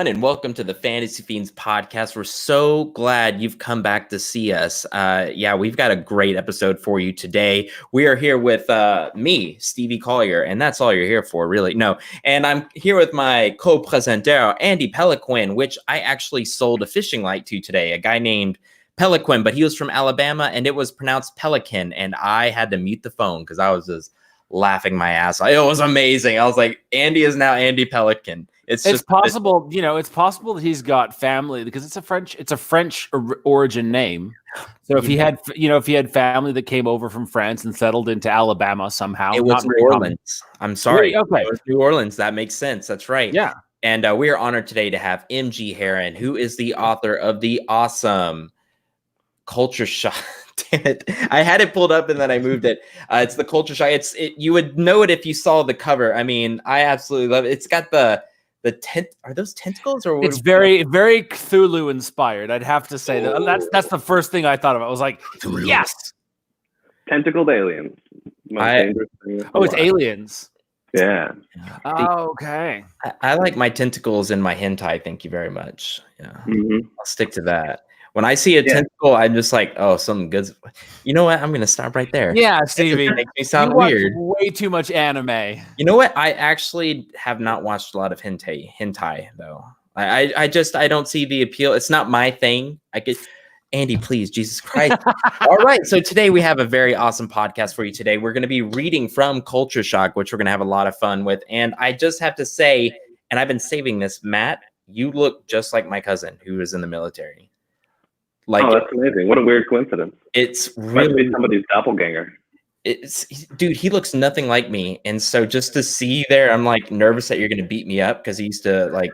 And welcome to the Fantasy Fiends podcast. We're so glad you've come back to see us. We've got a great episode for you today. We are here with me, Stevie Collier, and that's all you're here for, really. No, and I'm here with my co-presenter, Andy Peliquin, which I actually sold a fishing light to today, a guy named Peliquin, but he was from Alabama, and it was pronounced Pelican, and I had to mute the phone because I was just laughing my ass off. It was amazing. I was like, Andy is now Andy Pelican. It's possible, it's possible that he's got family because it's a French origin name. So if he had family that came over from France and settled into Alabama somehow, it was New Orleans. I'm sorry. Okay. It was New Orleans. That makes sense. That's right. Yeah. And we are honored today to have M.G. Herron, who is the author of the awesome Culture Shock. Damn it. I had it pulled up and then I moved it. It's the Culture Shock. You would know it if you saw the cover. I mean, I absolutely love it. It's got are those tentacles or it's very Cthulhu inspired. I'd have to say that's the first thing I thought of. I was like, yes, tentacled aliens. It's aliens. Yeah. Oh, okay. I like my tentacles in my hentai. Thank you very much. Yeah, I'll stick to that. When I see a tentacle, I'm just like, oh, something good. You know what? I'm gonna stop right there. Yeah, Stevie, makes me sound weird. Way too much anime. You know what? I actually have not watched a lot of hentai though. I don't see the appeal. It's not my thing. Andy, please, Jesus Christ. All right. So today we have a very awesome podcast for you today. We're going to be reading from Culture Shock, which we're going to have a lot of fun with. And I just have to say, and I've been saving this, Matt, you look just like my cousin who was in the military. That's amazing. What a weird coincidence. It's really somebody's doppelganger. Dude, he looks nothing like me. And so just to see you there, I'm like nervous that you're going to beat me up because he used to like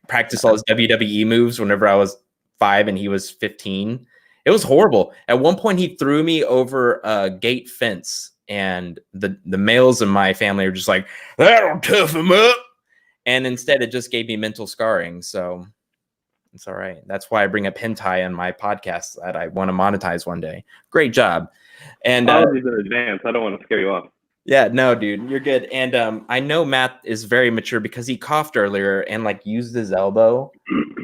practice all his WWE moves whenever I was 5 and he was 15. It was horrible. At one point, he threw me over a gate fence and the males in my family are just like, that'll tough him up. And instead, it just gave me mental scarring. So it's all right. That's why I bring up hentai on my podcast that I want to monetize one day. Great job. And apologies in advance. I don't want to scare you off. Yeah, no, dude, you're good. And I know Matt is very mature because he coughed earlier and like used his elbow.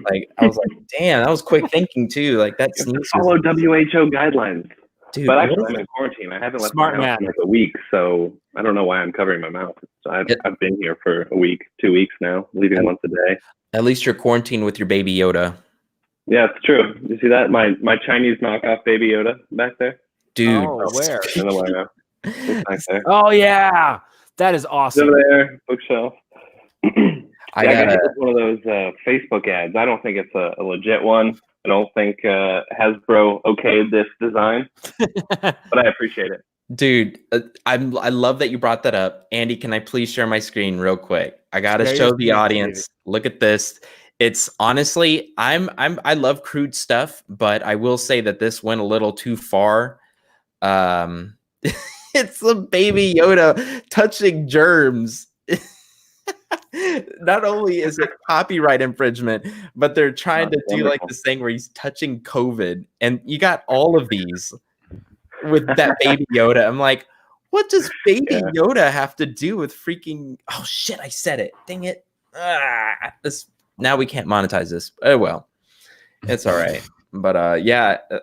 Like I was like, damn, that was quick thinking too. Like that sneeze. Follow WHO guidelines. Dude, but actually, I'm in quarantine. I haven't left my house in like a week, so I don't know why I'm covering my mouth. So I've been here for a week, 2 weeks now, leaving once a day. At least you're quarantined with your baby Yoda. Yeah, it's true. You see that? My Chinese knockoff baby Yoda back there? Dude. Oh, where? I don't know where I am. Back there. Oh, yeah. That is awesome. Over there, bookshelf. I got one of those Facebook ads. I don't think it's a legit one. I don't think Hasbro okayed this design, but I appreciate it. Dude, I love that you brought that up. Andy, can I please share my screen real quick? I gotta show the audience. Look at this. It's honestly, I love crude stuff, but I will say that this went a little too far. It's a baby Yoda touching germs. Not only is it copyright infringement, but they're trying to do like this thing where he's touching COVID, and you got all of these with that baby Yoda. I'm like, what does baby Yoda have to do with freaking? Oh shit! I said it. Dang it! Now we can't monetize this. Oh well, it's all right. But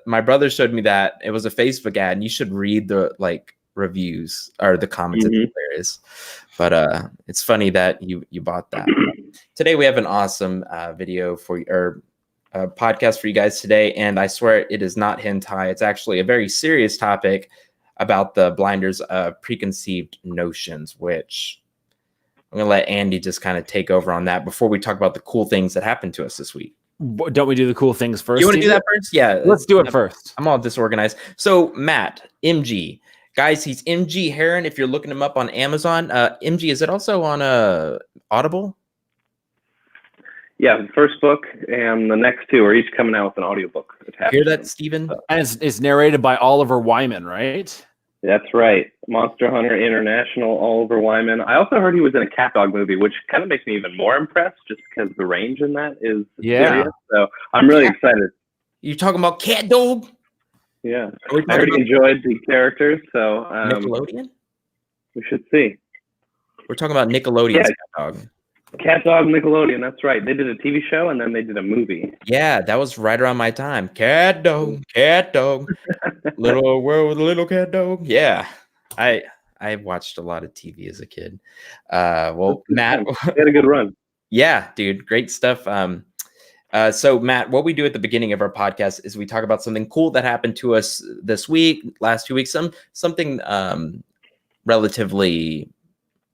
my brother showed me that it was a Facebook ad, and you should read the reviews or the comments. It's hilarious. But it's funny that you bought that. Today we have an awesome video for podcast for you guys today, and I swear it is not hentai. It's actually a very serious topic about the blinders of preconceived notions, which I'm gonna let Andy just kind of take over on that before we talk about the cool things that happened to us this week. Don't we do the cool things first? You want to do that first? Yeah, let's do it first. I'm all disorganized. So Matt, MG. Guys, he's M.G. Herron. If you're looking him up on Amazon, M.G., is it also on Audible? Yeah, the first book and the next two are each coming out with an audiobook. Hear that, Steven? And it's narrated by Oliver Wyman, right? That's right. Monster Hunter International, Oliver Wyman. I also heard he was in a Cat Dog movie, which kind of makes me even more impressed just because the range in that is serious. So I'm really excited. You talking about Cat Dog? Yeah, I already enjoyed the characters, so Nickelodeon. We should see. We're talking about Nickelodeon's Cat Dog. Cat Dog Nickelodeon, that's right. They did a TV show and then they did a movie. Yeah, that was right around my time. Cat dog, little world with a little cat dog. Yeah, I watched a lot of TV as a kid. Well, Matt, they had a good run. Yeah, dude, great stuff. So Matt, what we do at the beginning of our podcast is we talk about something cool that happened to us this week, last 2 weeks, something relatively,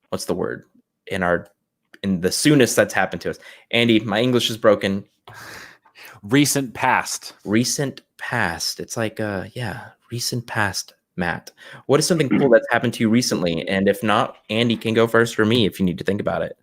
what's the word, in the soonest that's happened to us. Andy, my English is broken. Recent past. It's like recent past, Matt. What is something cool that's happened to you recently? And if not, Andy can go first for me if you need to think about it.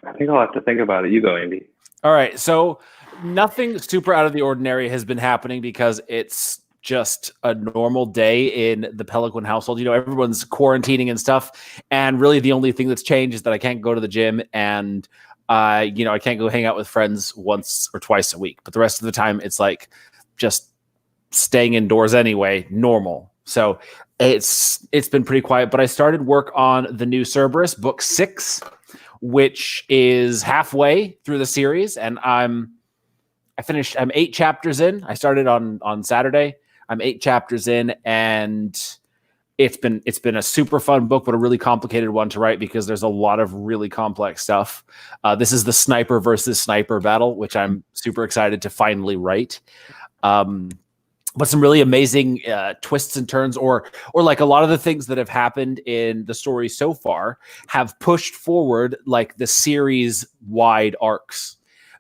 I think I'll have to think about it. You go, Andy. All right. So nothing super out of the ordinary has been happening because it's just a normal day in the Pelican household. You know, everyone's quarantining and stuff. And really the only thing that's changed is that I can't go to the gym and, I can't go hang out with friends once or twice a week. But the rest of the time, it's like just staying indoors anyway, normal. So it's been pretty quiet. But I started work on the new Cerberus, book 6, which is halfway through the series. And I'm 8 chapters in. I started on Saturday. I'm 8 chapters in, and it's been a super fun book, but a really complicated one to write because there's a lot of really complex stuff. This is the sniper versus sniper battle, which I'm super excited to finally write. But some really amazing twists and turns, or like a lot of the things that have happened in the story so far have pushed forward like the series wide arcs.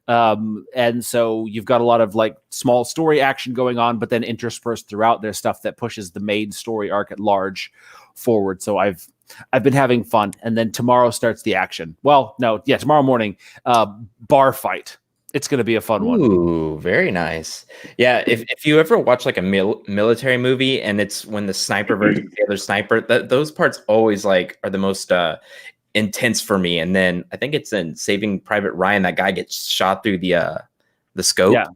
And so you've got a lot of like small story action going on, but then interspersed throughout there's stuff that pushes the main story arc at large forward. So I've been having fun. And then tomorrow starts the action. Well, no, yeah, tomorrow morning, bar fight. It's going to be a fun one. Ooh, very nice. Yeah, if you ever watch like a military movie and it's when the sniper versus the other sniper, those parts always like are the most intense for me. And then I think it's in Saving Private Ryan, that guy gets shot through the scope. Yeah,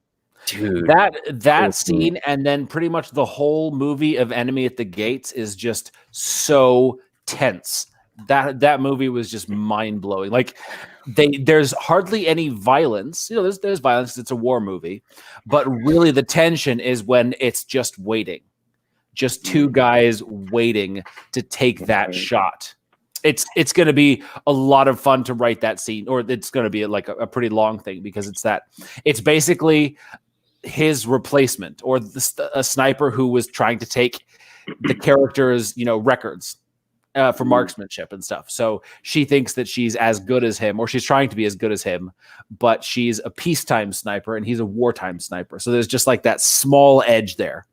dude, that scene, and then pretty much the whole movie of Enemy at the Gates is just so tense. That movie was just mind blowing. Like there's hardly any violence. You know, there's violence. It's a war movie, but really the tension is when it's just waiting, just two guys waiting to take that shot. It's going to be a lot of fun to write that scene, or it's going to be like a pretty long thing because it's basically his replacement, or a sniper who was trying to take the character's, records for marksmanship and stuff. So she thinks that she's as good as him, or she's trying to be as good as him, but she's a peacetime sniper and he's a wartime sniper. So there's just like that small edge there,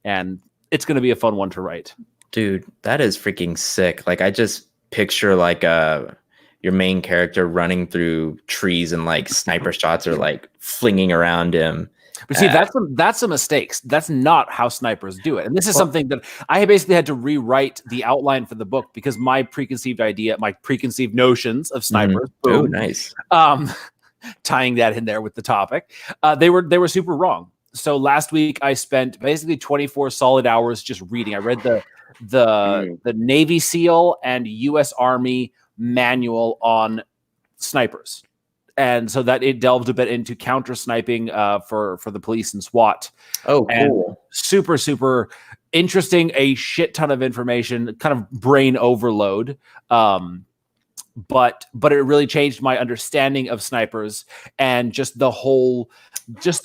and it's going to be a fun one to write. Dude, that is freaking sick. Like I just picture like your main character running through trees and like sniper shots are like flinging around him. But see, that's a mistake. That's not how snipers do it. And this is something that I basically had to rewrite the outline for the book because my preconceived notions of snipers. Oh, nice. Tying that in there with the topic, they were super wrong. So last week I spent basically 24 solid hours just reading. I read the Navy SEAL and U.S. Army manual on snipers. And so that it delved a bit into counter sniping for the police and SWAT. Oh, cool. And super, super interesting. A shit ton of information, kind of brain overload. But it really changed my understanding of snipers and just the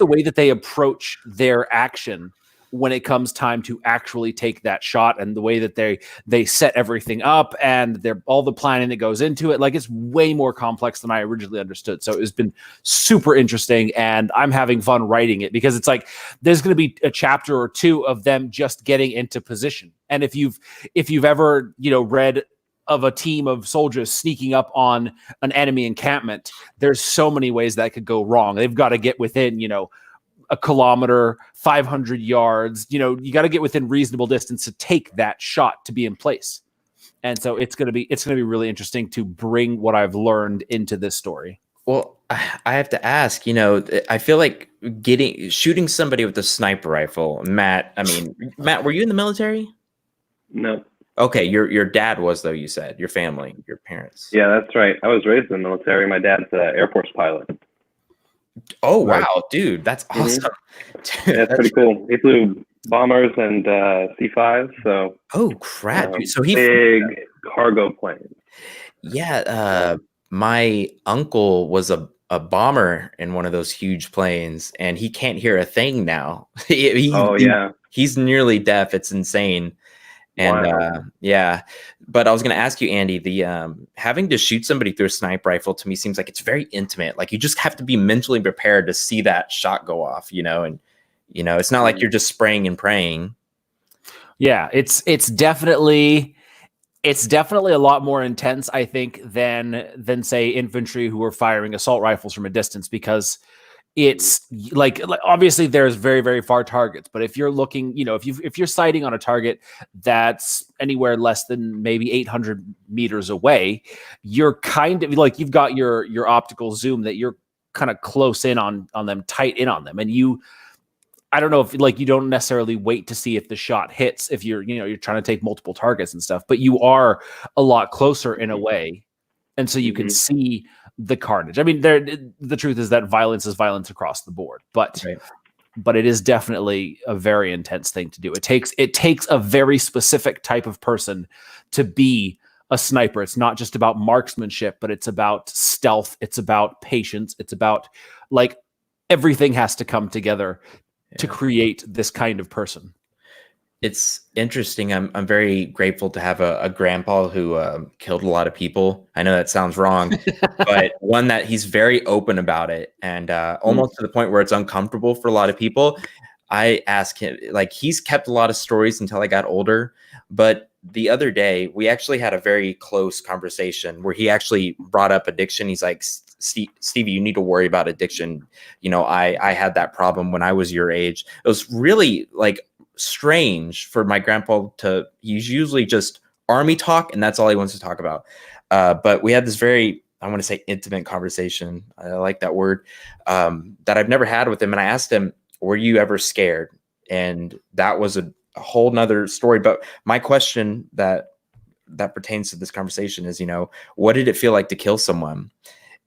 way that they approach their action when it comes time to actually take that shot, and the way that they set everything up and all the planning that goes into it. Like, it's way more complex than I originally understood. So it's been super interesting, and I'm having fun writing it because it's like there's going to be a chapter or two of them just getting into position. And if you've ever, read of a team of soldiers sneaking up on an enemy encampment, there's so many ways that could go wrong. They've got to get within, a kilometer, 500 yards, you got to get within reasonable distance to take that shot to be in place. And so it's going to be really interesting to bring what I've learned into this story. Well, I have to ask, I feel like shooting somebody with a sniper rifle, Matt, were you in the military? No. Okay, your dad was, though, you said. Your family, your parents. Yeah, that's right. I was raised in the military. My dad's an Air Force pilot. Oh, wow, dude, that's awesome. Dude, that's pretty cool. He flew bombers and C-5s, so oh crap, dude. So he big cargo planes. Yeah, my uncle was a bomber in one of those huge planes, and he can't hear a thing now. He's nearly deaf. It's insane. And Wow. yeah, but I was going to ask you, Andy, the having to shoot somebody through a sniper rifle to me seems like it's very intimate. Like you just have to be mentally prepared to see that shot go off, and it's not like you're just spraying and praying. Yeah, it's definitely a lot more intense, I think, than say infantry who are firing assault rifles from a distance, because it's like obviously there's very, very far targets, but if you're looking, if you're sighting on a target that's anywhere less than maybe 800 meters away, you're kind of like, you've got your optical zoom that you're kind of close in on them, tight in on them, and I don't know if like you don't necessarily wait to see if the shot hits if you're trying to take multiple targets and stuff, but you are a lot closer in a way, and so you can see the carnage. I mean, the truth is that violence is violence across the board, but it is definitely a very intense thing to do. It takes a very specific type of person to be a sniper. It's not just about marksmanship, but it's about stealth. It's about patience. It's about like everything has to come together to create this kind of person. It's interesting. I'm very grateful to have a grandpa who killed a lot of people. I know that sounds wrong, but one that he's very open about it, and almost to the point where it's uncomfortable for a lot of people. I ask him, like, he's kept a lot of stories until I got older, but the other day we actually had a very close conversation where he actually brought up addiction. He's like, Stevie, you need to worry about addiction. I had that problem when I was your age. It was really like strange for my grandpa he's usually just army talk, and that's all he wants to talk about. But we had this very, I want to say, intimate conversation. I like that word, that I've never had with him. And I asked him, were you ever scared? And that was a whole nother story. But my question that pertains to this conversation is, what did it feel like to kill someone?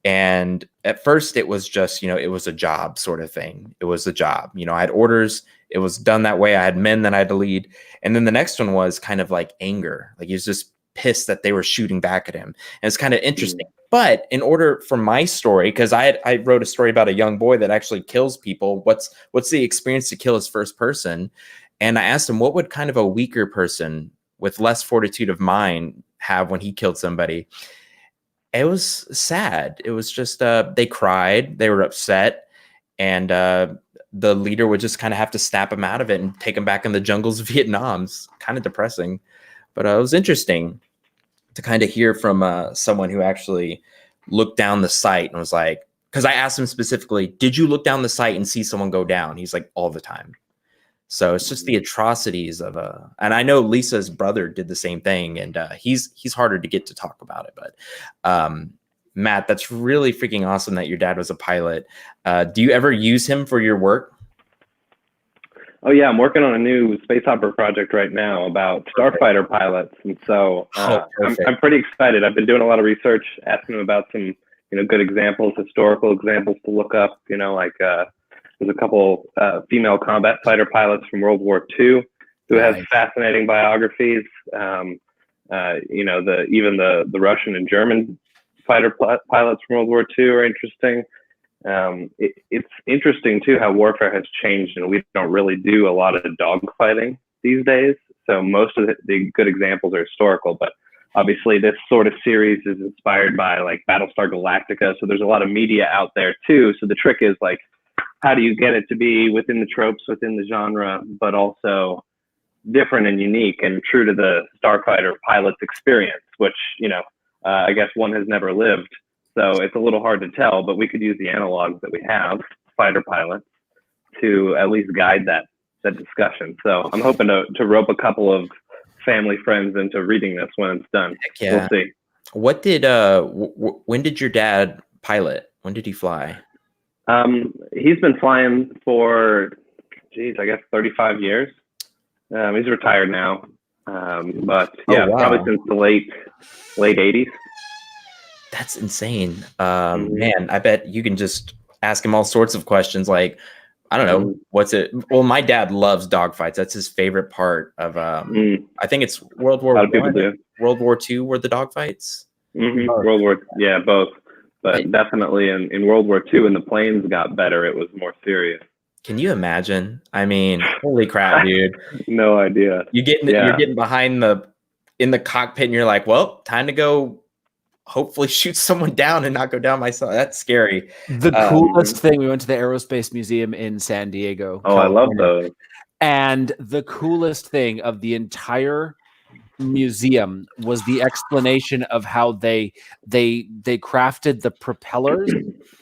And at first it was just, it was a job sort of thing. It was a job. I had orders. It was done that way. I had men that I had to lead. And then the next one was kind of like anger. Like he was just pissed that they were shooting back at him. And it's kind of interesting. But in order for my story, because I wrote a story about a young boy that actually kills people. What's the experience to kill his first person? And I asked him, what would kind of a weaker person with less fortitude of mind have when he killed somebody? It was sad. It was just they cried, they were upset, and the leader would just kind of have to snap him out of it and take him back in the jungles of Vietnam. It's kind of depressing, but it was interesting to kind of hear from someone who actually looked down the sight and was like, because I asked him specifically, did you look down the sight and see someone go down? He's like, all the time. So it's just the atrocities of and I know Lisa's brother did the same thing, and he's harder to get to talk about it. But Matt, that's really freaking awesome that your dad was a pilot. Do you ever use him for your work? Oh yeah, I'm working on a new space opera project right now about starfighter pilots, and so I'm pretty excited. I've been doing a lot of research, asking him about some good examples, historical examples to look up. There's a couple female combat fighter pilots from World War II who have fascinating biographies. Even the Russian and German fighter pilots from World War II are interesting. It's interesting too how warfare has changed, and we don't really do a lot of dogfighting these days. So most of the good examples are historical, but obviously this sort of series is inspired by like Battlestar Galactica. So there's a lot of media out there too. So the trick is like, how do you get it to be within the tropes, within the genre, but also different and unique and true to the starfighter pilot's experience, which, I guess one has never lived. So it's a little hard to tell, but we could use the analogs that we have, fighter pilots, to at least guide that discussion. So I'm hoping to rope a couple of family friends into reading this when it's done. Heck yeah. We'll see. What did when did your dad pilot? When did he fly? He's been flying for, I guess 35 years. He's retired now. But yeah, wow. probably since the late 80s. That's insane. Man, I bet you can just ask him all sorts of questions like, I don't know, what's it? Well, my dad loves dogfights. That's his favorite part of I think it's World War A lot of people do. World War II were the dogfights. World War, yeah, both. But definitely in World War II, when the planes got better, it was more serious. Can you imagine? I mean, holy crap, dude. No idea. You're getting behind in the cockpit and you're like, well, time to go hopefully shoot someone down and not go down myself. That's scary. The coolest thing, we went to the Aerospace Museum in San Diego. Oh, California. I love those. And the coolest thing of the entire museum was the explanation of how they crafted the propellers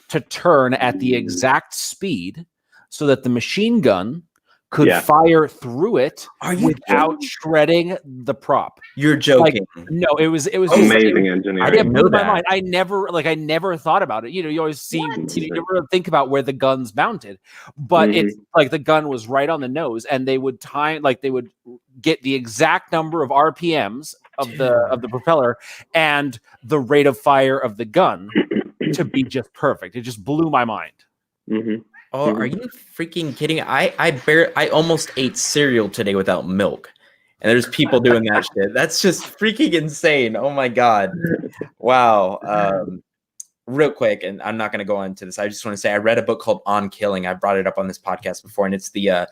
to turn at the exact speed so that the machine gun could fire through it without shredding the prop. You're joking. No, it was amazing engineering. I didn't know that. My mind. I never thought about it. You always see, you never think about where the gun's mounted, but it's like the gun was right on the nose, and they would get the exact number of RPMs of the propeller and the rate of fire of the gun to be just perfect. It just blew my mind. Oh, are you freaking kidding? I almost ate cereal today without milk. And there's people doing that shit. That's just freaking insane. Oh my God. Wow. Real quick, and I'm not going to go into this. I just want to say I read a book called On Killing. I brought it up on this podcast before, and it's the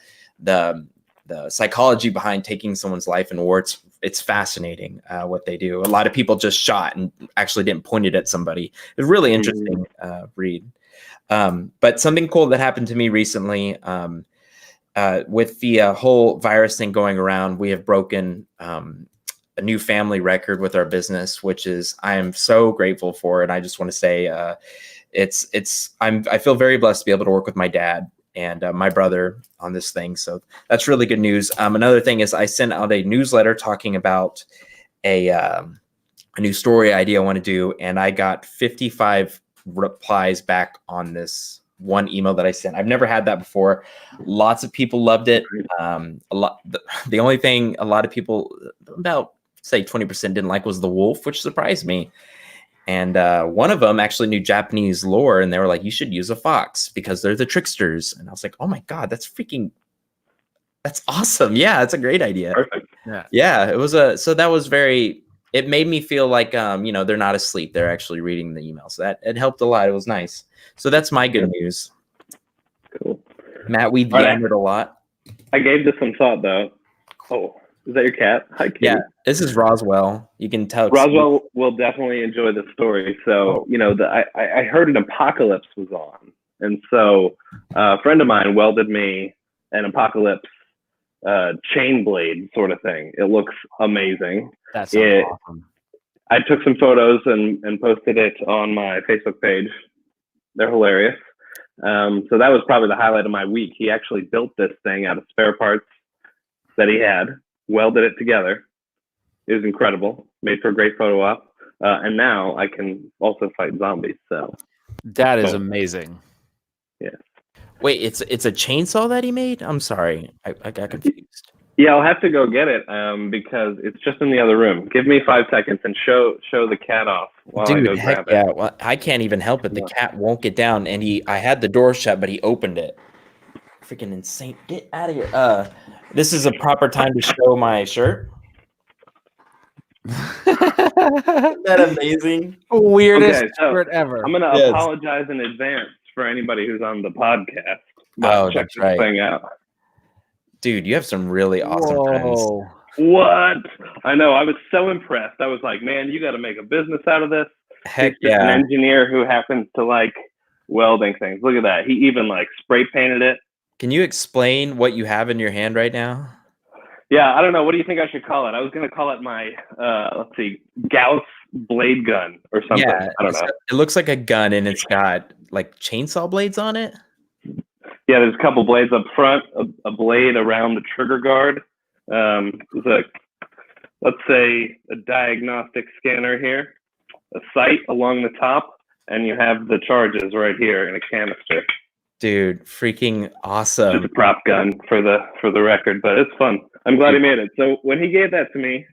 psychology behind taking someone's life in war. It's fascinating what they do. A lot of people just shot and actually didn't point it at somebody. It's really interesting read. But something cool that happened to me recently, with the whole virus thing going around, we have broken a new family record with our business, which is I am so grateful for. And I just want to say I feel very blessed to be able to work with my dad and my brother on this thing. So that's really good news. Another thing is I sent out a newsletter talking about a new story idea I want to do, and I got 55 replies back on this one email that I sent. I've never had that before. Lots of people loved it. The only thing a lot of people, about say 20%, didn't like was the wolf, which surprised me. And one of them actually knew Japanese lore, and they were like, you should use a fox because they're the tricksters. And I was like, oh my God, that's awesome. Yeah, that's a great idea. Perfect. Yeah, it was so that was it made me feel like, they're not asleep. They're actually reading the emails. So it helped a lot. It was nice. So that's my good news. Cool. Matt, we yammered a lot. I gave this some thought, though. Oh, is that your cat? Hi, Kitty. Yeah, this is Roswell. You can tell. Roswell will definitely enjoy the story. So, I heard an apocalypse was on. And so a friend of mine welded me an apocalypse chain blade sort of thing. It looks amazing. That's awesome. I took some photos and posted it on my Facebook page. They're hilarious. So that was probably the highlight of my week. He actually built this thing out of spare parts that he had, welded it together. It was incredible. Made for a great photo op. And now I can also fight zombies. So that is amazing. Yeah. Wait, it's a chainsaw that he made? I'm sorry. I got confused. Yeah, I'll have to go get it because it's just in the other room. Give me 5 seconds and show the cat off while I go grab it. Yeah, well, I can't even help it. The cat won't get down, and I had the door shut, but he opened it. Freaking insane. Get out of here. This is a proper time to show my shirt. Isn't that amazing? Weirdest shirt ever. I'm going to apologize in advance for anybody who's on the podcast. Check this thing out. Dude, you have some really awesome friends. What? I know. I was so impressed. I was like, man, you got to make a business out of this. Heck He's an engineer who happens to like welding things. Look at that. He even like spray painted it. Can you explain what you have in your hand right now? Yeah, I don't know. What do you think I should call it? I was going to call it my, Gauss blade gun or something. Yeah, I don't know. It looks like a gun, and it's got like chainsaw blades on it. Yeah, there's a couple blades up front, a blade around the trigger guard. There's let's say a diagnostic scanner here, a sight along the top, and you have the charges right here in a canister. Dude, freaking awesome. Just a prop gun for the record, but it's fun. I'm glad he made it. So when he gave that to me,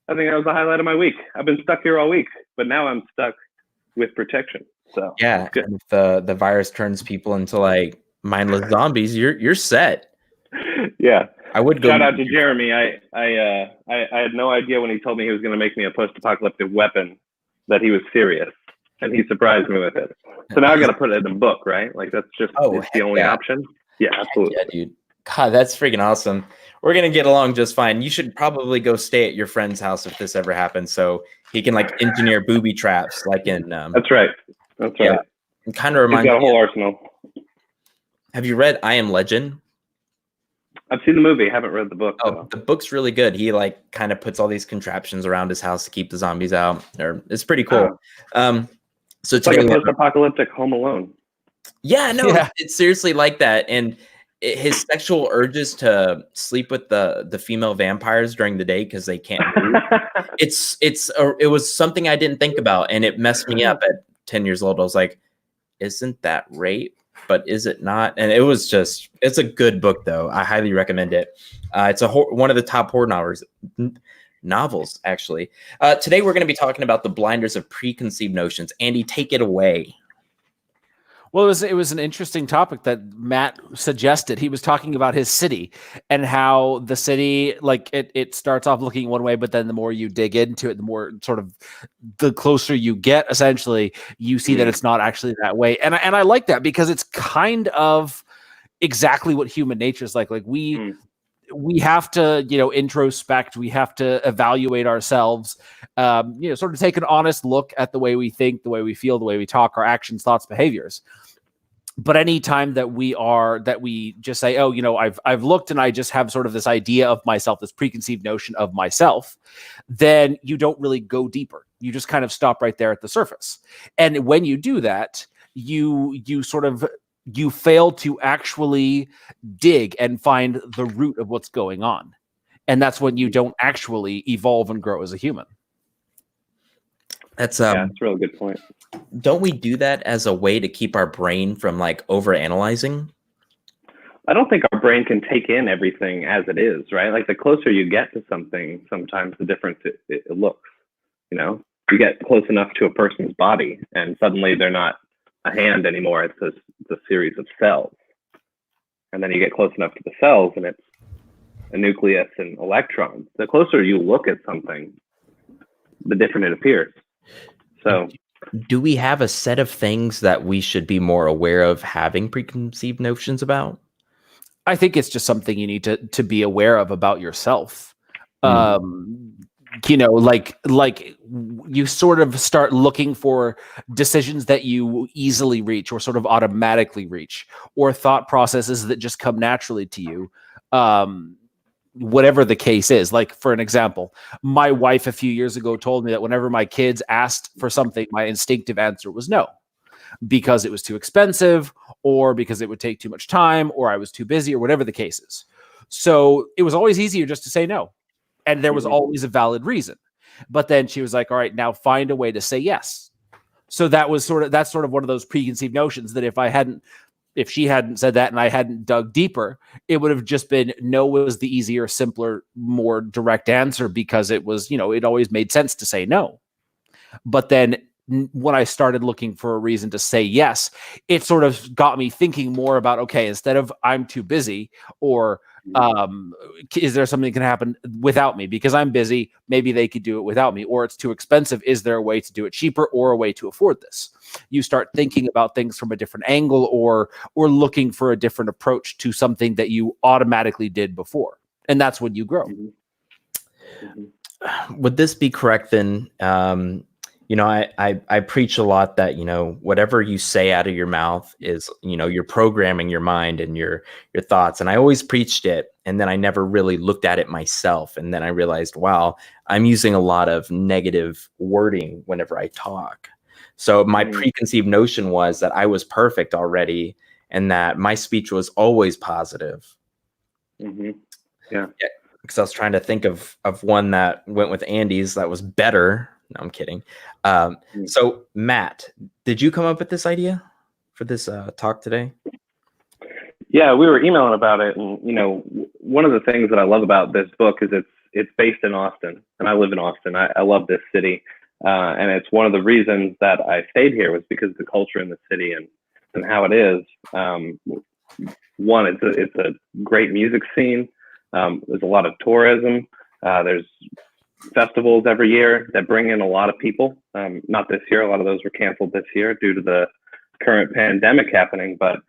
I think that was the highlight of my week. I've been stuck here all week, but now I'm stuck with protection. So yeah, and if the virus turns people into like mindless zombies, you're set. Yeah. I would go. Shout out to Jeremy. I had no idea when he told me he was going to make me a post-apocalyptic weapon that he was serious, and he surprised me with it. So now I got to put it in a book, right? Like that's just it's the only option. Yeah, absolutely. Yeah, dude. God, that's freaking awesome. We're gonna get along just fine. You should probably go stay at your friend's house if this ever happens, so he can like engineer booby traps, like in. That's right. That's right. It kind of reminds me. He's got a whole of, arsenal. Have you read I Am Legend? I've seen the movie. Haven't read the book. Oh, the book's really good. He like kind of puts all these contraptions around his house to keep the zombies out. It's pretty cool. So it's like a post-apocalyptic Home Alone. Yeah, no, it's seriously like that. And his sexual urges to sleep with the female vampires during the day because they can't move. It was something I didn't think about, and it messed me up at 10 years old. I was like, isn't that rape? But is it not? And it's a good book though. I highly recommend it. It's one of the top horror novels actually. Today we're going to be talking about the blinders of preconceived notions. Andy, take it away. Well, it was an interesting topic that Matt suggested. He was talking about his city and how the city, like it starts off looking one way, but then the more you dig into it, the more sort of the closer you get, essentially, you see that it's not actually that way. And I like that because it's kind of exactly what human nature is like. Like we have to, introspect. We have to evaluate ourselves, sort of take an honest look at the way we think, the way we feel, the way we talk, our actions, thoughts, behaviors. But any time that we just say, oh, I've looked and I just have sort of this idea of myself, this preconceived notion of myself, then you don't really go deeper. You just kind of stop right there at the surface. And when you do that, you fail to actually dig and find the root of what's going on. And that's when you don't actually evolve and grow as a human. That's a really good point. Don't we do that as a way to keep our brain from like overanalyzing? I don't think our brain can take in everything as it is, right? Like the closer you get to something, sometimes the difference it looks. You get close enough to a person's body and suddenly they're not a hand anymore. It's a series of cells. And then you get close enough to the cells and it's a nucleus and electrons. The closer you look at something, the different it appears. So do we have a set of things that we should be more aware of having preconceived notions about? I think it's just something you need to be aware of about yourself. Like you sort of start looking for decisions that you easily reach or sort of automatically reach, or thought processes that just come naturally to you. Whatever the case is. Like, for an example, my wife a few years ago told me that whenever my kids asked for something, my instinctive answer was no, because it was too expensive or because it would take too much time or I was too busy or whatever the case is. So it was always easier just to say no. And there was always a valid reason. But then she was like, all right, now find a way to say yes. So that's sort of one of those preconceived notions that if she hadn't said that and I hadn't dug deeper, it would have just been no was the easier, simpler, more direct answer because it was, it always made sense to say no. But then when I started looking for a reason to say yes, it sort of got me thinking more about, okay, instead of I'm too busy or is there something that can happen without me because I'm busy, maybe they could do it without me, or it's too expensive. Is there a way to do it cheaper or a way to afford this? You start thinking about things from a different angle or looking for a different approach to something that you automatically did before. And that's when you grow. Would this be correct then? I preach a lot that, whatever you say out of your mouth is, you're programming your mind and your thoughts. And I always preached it. And then I never really looked at it myself. And then I realized, wow, I'm using a lot of negative wording whenever I talk. So my preconceived notion was that I was perfect already and that my speech was always positive. Yeah. Because I was trying to think of one that went with Andy's that was better. No, I'm kidding. So Matt, did you come up with this idea for this talk today? Yeah, we were emailing about it, and one of the things that I love about this book is it's based in Austin, and I live in Austin. I love this city, and it's one of the reasons that I stayed here was because of the culture in the city and how it is. One, it's a great music scene. There's a lot of tourism. There's festivals every year that bring in a lot of people. Not this year. A lot of those were canceled this year due to the current pandemic happening. But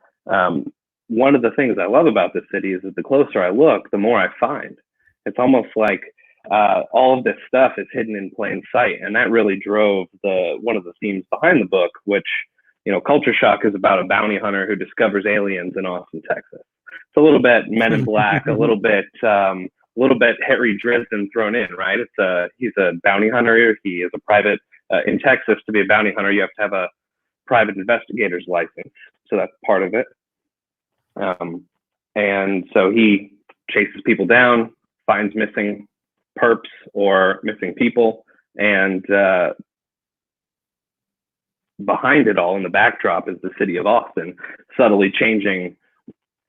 one of the things I love about this city is that the closer I look, the more I find. It's almost like all of this stuff is hidden in plain sight. And that really drove one of the themes behind the book, which, Culture Shock is about a bounty hunter who discovers aliens in Austin, Texas. It's a little bit Men in Black, a little bit Harry Dresden thrown in, right? He's a bounty hunter. He is a private, in Texas, to be a bounty hunter, you have to have a private investigator's license. So that's part of it. And so he chases people down, finds missing perps or missing people, and behind it all in the backdrop is the city of Austin, subtly changing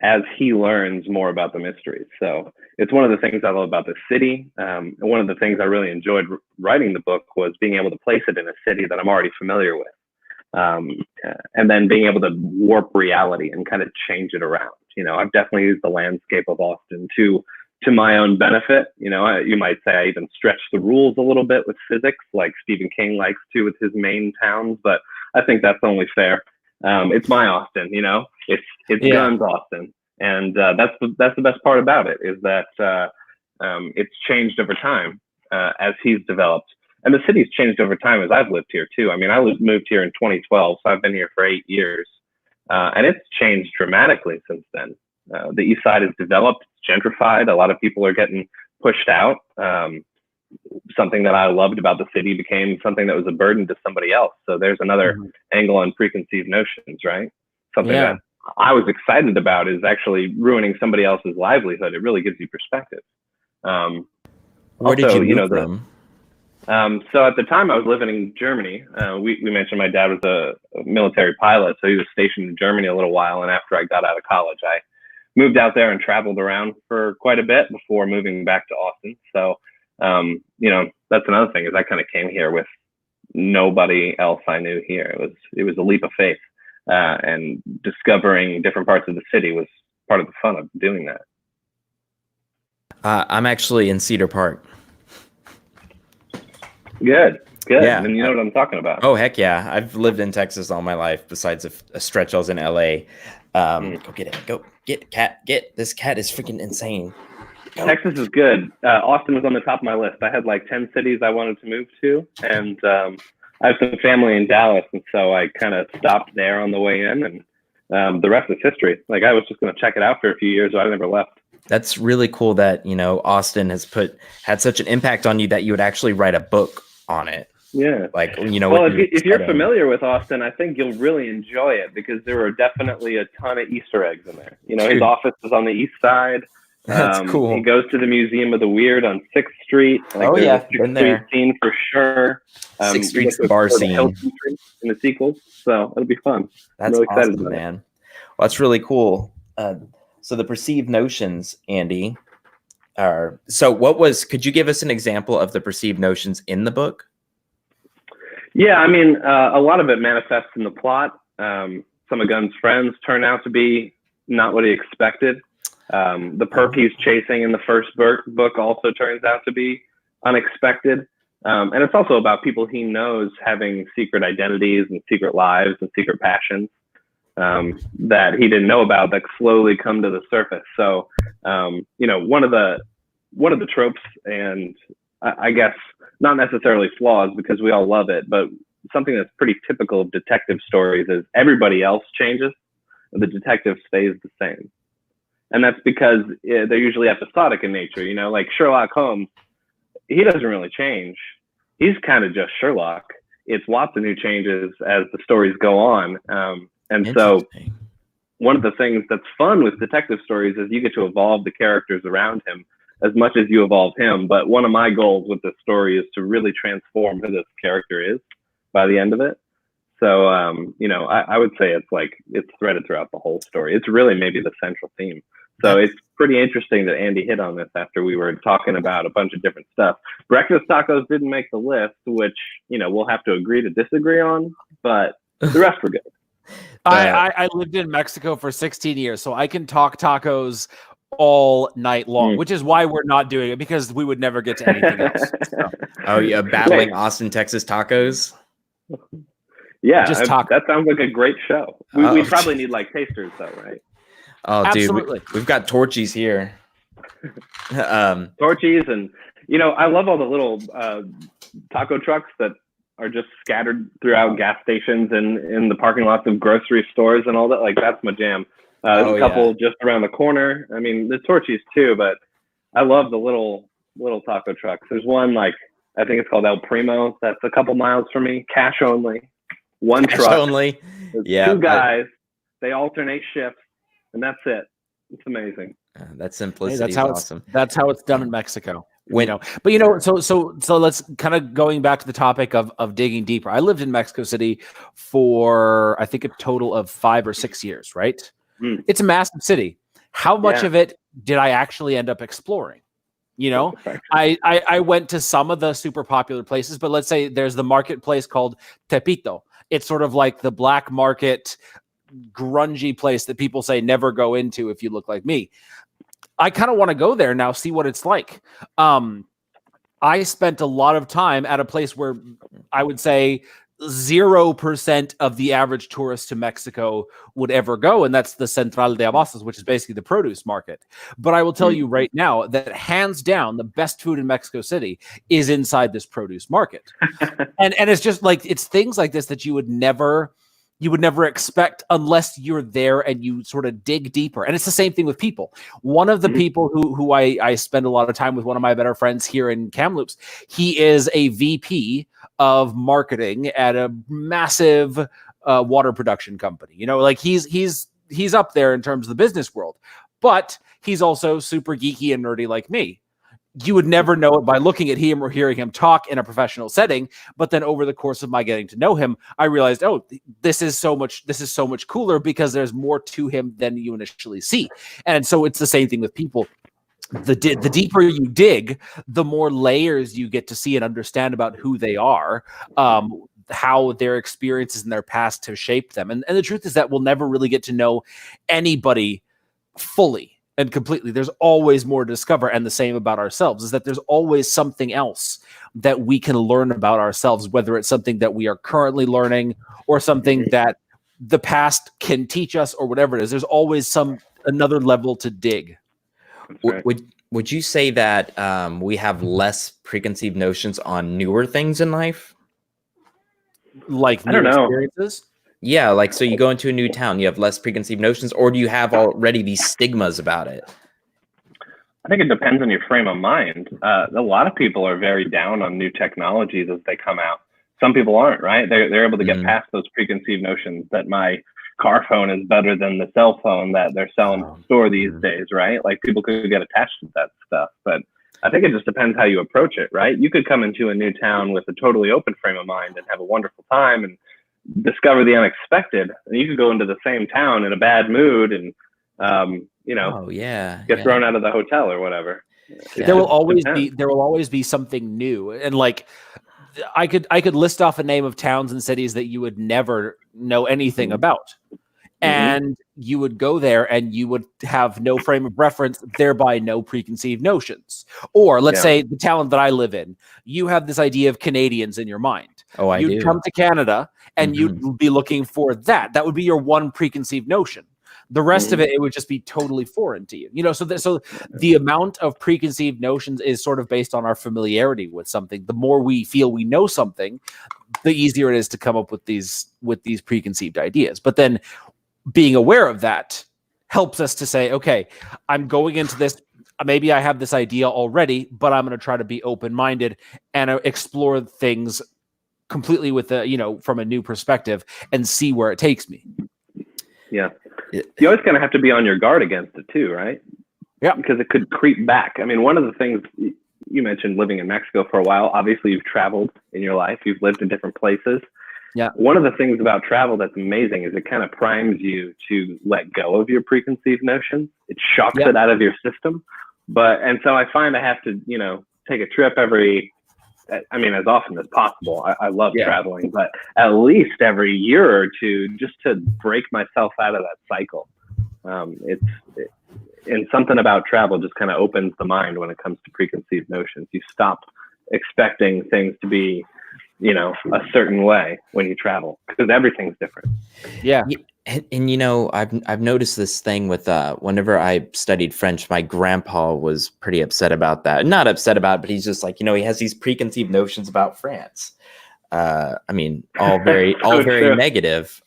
as he learns more about the mysteries. So it's one of the things I love about the city. And one of the things I really enjoyed writing the book was being able to place it in a city that I'm already familiar with. And then being able to warp reality and kind of change it around. I've definitely used the landscape of Austin to my own benefit. You might say I even stretch the rules a little bit with physics, like Stephen King likes to with his main towns, but I think that's only fair. It's my Austin, it's Gunn's Austin. And that's the best part about it, is that it's changed over time as he's developed. And the city's changed over time as I've lived here too. I mean, I moved here in 2012, so I've been here for 8 years. And it's changed dramatically since then. The East Side has developed, gentrified. A lot of people are getting pushed out. Something that I loved about the city became something that was a burden to somebody else. So there's another angle on preconceived notions, right? Something that I was excited about is actually ruining somebody else's livelihood. It really gives you perspective. Where did you move from? So at the time I was living in Germany. We mentioned my dad was a military pilot, so he was stationed in Germany a little while. And after I got out of college, I moved out there and traveled around for quite a bit before moving back to Austin. So, that's another thing, is I kind of came here with nobody else I knew here. It was a leap of faith, and discovering different parts of the city was part of the fun of doing that. I'm actually in Cedar Park. Good. Yeah. And you know what I'm talking about. Oh, heck yeah. I've lived in Texas all my life, besides a stretch I was in LA. Go get it. Go get cat. This cat is freaking insane. Go. Texas is good. Austin was on the top of my list. I had like 10 cities I wanted to move to. And I have some family in Dallas. And so I kind of stopped there on the way in. And the rest is history. Like, I was just going to check it out for a few years, but I never left. That's really cool that, Austin has had such an impact on you that you would actually write a book on it. Yeah. Like, well, if you're familiar with Austin, I think you'll really enjoy it, because there are definitely a ton of Easter eggs in there. His office is on the east side. That's cool. He goes to the Museum of the Weird on 6th Street. Like, been there. Scene for sure. 6th Street's the bar scene in the sequels, so it'll be fun. That's really awesome, man. Well, that's really cool. So the perceived notions, Andy, are could you give us an example of the perceived notions in the book? Yeah, I mean, a lot of it manifests in the plot. Some of Gunn's friends turn out to be not what he expected. The perp he's chasing in the first book also turns out to be unexpected. And it's also about people he knows having secret identities and secret lives and secret passions that he didn't know about, that slowly come to the surface. So, one of the tropes, and I guess not necessarily flaws, because we all love it, but something that's pretty typical of detective stories is everybody else changes, the detective stays the same. And that's because they're usually episodic in nature. Like Sherlock Holmes, he doesn't really change. He's kind of just Sherlock. It's Watson who changes as the stories go on. And so one of the things that's fun with detective stories is you get to evolve the characters around him as much as you evolve him. But one of my goals with this story is to really transform who this character is by the end of it. So, I would say it's threaded throughout the whole story. It's really maybe the central theme. So it's pretty interesting that Andy hit on this after we were talking about a bunch of different stuff. Breakfast tacos didn't make the list, which, we'll have to agree to disagree on, but the rest were good. I lived in Mexico for 16 years, so I can talk tacos all night long, which is why we're not doing it, because we would never get to anything else. So. Oh, yeah, battling Austin, Texas tacos. Yeah, that sounds like a great show. We probably need like tasters though, right? Oh, absolutely. Dude, we've got Torchies here. Torchies, and I love all the little taco trucks that are just scattered throughout gas stations and in the parking lots of grocery stores and all that. Like, that's my jam. There's a couple just around the corner. I mean, the Torchies too, but I love the little taco trucks. There's one, like, I think it's called El Primo. That's a couple miles from me. Cash only. One truck. Only. Yeah. 2 guys. They alternate shifts, and that's it. It's amazing. That simplicity is awesome. That's how it's done in Mexico. So let's kind of going back to the topic of digging deeper. I lived in Mexico City for, I think, a total of 5 or 6 years, right? It's a massive city. How much of it did I actually end up exploring? I went to some of the super popular places, but let's say there's the marketplace called Tepito. It's sort of like the black market, grungy place that people say never go into if you look like me. I kind of want to go there now, see what it's like. I spent a lot of time at a place where I would say 0% of the average tourist to Mexico would ever go, and that's the Central de Abastos, which is basically the produce market. But I will tell you right now that hands down, the best food in Mexico City is inside this produce market. and it's just like, it's things like this that you would never expect unless you're there and you sort of dig deeper. And it's the same thing with people. One of the people who I spend a lot of time with, one of my better friends here in Kamloops, he is a VP of marketing at a massive water production company. Like he's up there in terms of the business world, but he's also super geeky and nerdy like me. You would never know it by looking at him or hearing him talk in a professional setting. But then over the course of my getting to know him, I realized, this is so much cooler because there's more to him than you initially see. And so it's the same thing with people. The deeper you dig, the more layers you get to see and understand about who they are, how their experiences in their past have shaped them. And the truth is that we'll never really get to know anybody fully and completely. There's always more to discover. And the same about ourselves is that there's always something else that we can learn about ourselves, whether it's something that we are currently learning or something that the past can teach us or whatever it is. There's always another level to dig. Right. Would you say that we have less preconceived notions on newer things in life? Like new experiences? Yeah, like, so you go into a new town, you have less preconceived notions, or do you have already these stigmas about it? I think it depends on your frame of mind. A lot of people are very down on new technologies as they come out. Some people aren't, right? They're able to get past those preconceived notions that my car phone is better than the cell phone that they're selling in the store these days, right? Like, people could get attached to that stuff. But I think it just depends how you approach it, right? You could come into a new town with a totally open frame of mind and have a wonderful time and discover the unexpected. And you could go into the same town in a bad mood and get thrown out of the hotel or whatever. There will always be something new. And like, I could list off a name of towns and cities that you would never know anything about. And you would go there and you would have no frame of reference, thereby no preconceived notions. Or let's say the town that I live in, you have this idea of Canadians in your mind. You'd come to Canada and you'd be looking for that. That would be your one preconceived notion. The rest of it would just be totally foreign to you. So the amount of preconceived notions is sort of based on our familiarity with something. The more we feel we know something, the easier it is to come up with these preconceived ideas. But then being aware of that helps us to say, okay, I'm going into this. Maybe I have this idea already, but I'm going to try to be open-minded and explore things completely with from a new perspective and see where it takes me. Yeah. You always kind of have to be on your guard against it too, right? Yeah. Because it could creep back. I mean, one of the things you mentioned living in Mexico for a while, obviously you've traveled in your life, you've lived in different places. Yeah. One of the things about travel that's amazing is it kind of primes you to let go of your preconceived notions. It shocks it out of your system. And so I find I have to, take a trip as often as possible. I love traveling, but at least every year or two, just to break myself out of that cycle. And something about travel just kind of opens the mind when it comes to preconceived notions. You stop expecting things to be, a certain way when you travel, because everything's different. Yeah. And I've noticed this thing with whenever I studied French, my grandpa was pretty upset about that. Not upset about it, but he's just like, he has these preconceived notions about France. All very true. negative.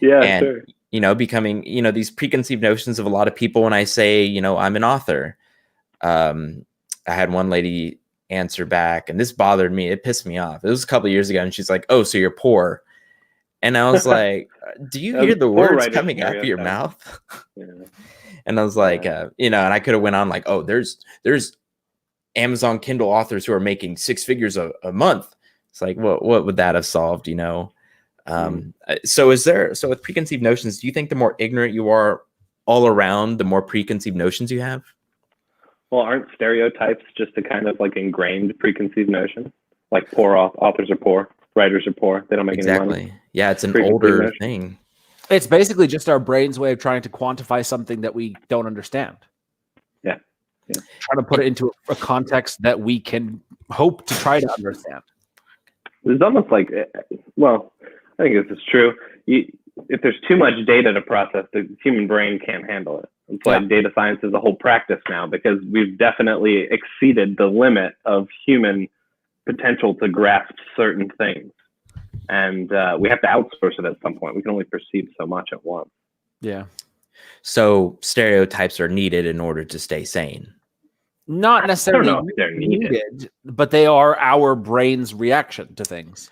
Sure. Becoming, these preconceived notions of a lot of people when I say, I'm an author. I had one lady answer back, and this bothered me. It pissed me off. It was a couple of yeyears ago, and she's like, "Oh, so you're poor?" And I was like, "Do you hear the words coming out of your mouth?" Yeah. And I was like, and I could have went on like, "Oh, there's Amazon Kindle authors who are making six figures a month." It's like, what would that have solved? So with preconceived notions, do you think the more ignorant you are all around, the more preconceived notions you have? Well, aren't stereotypes just a kind of like ingrained preconceived notion? Like poor authors are poor, writers are poor, they don't make any money. Yeah, it's an older thing. It's basically just our brain's way of trying to quantify something that we don't understand. Yeah. Trying to put it into a context that we can hope to try to understand. It's almost like, well, I think this is true. If there's too much data to process, the human brain can't handle it. It's why data science is a whole practice now, because we've definitely exceeded the limit of human potential to grasp certain things. And we have to outsource it at some point. We can only perceive so much at once. Yeah. So stereotypes are needed in order to stay sane. Not necessarily I don't know if they're needed, but they are our brain's reaction to things.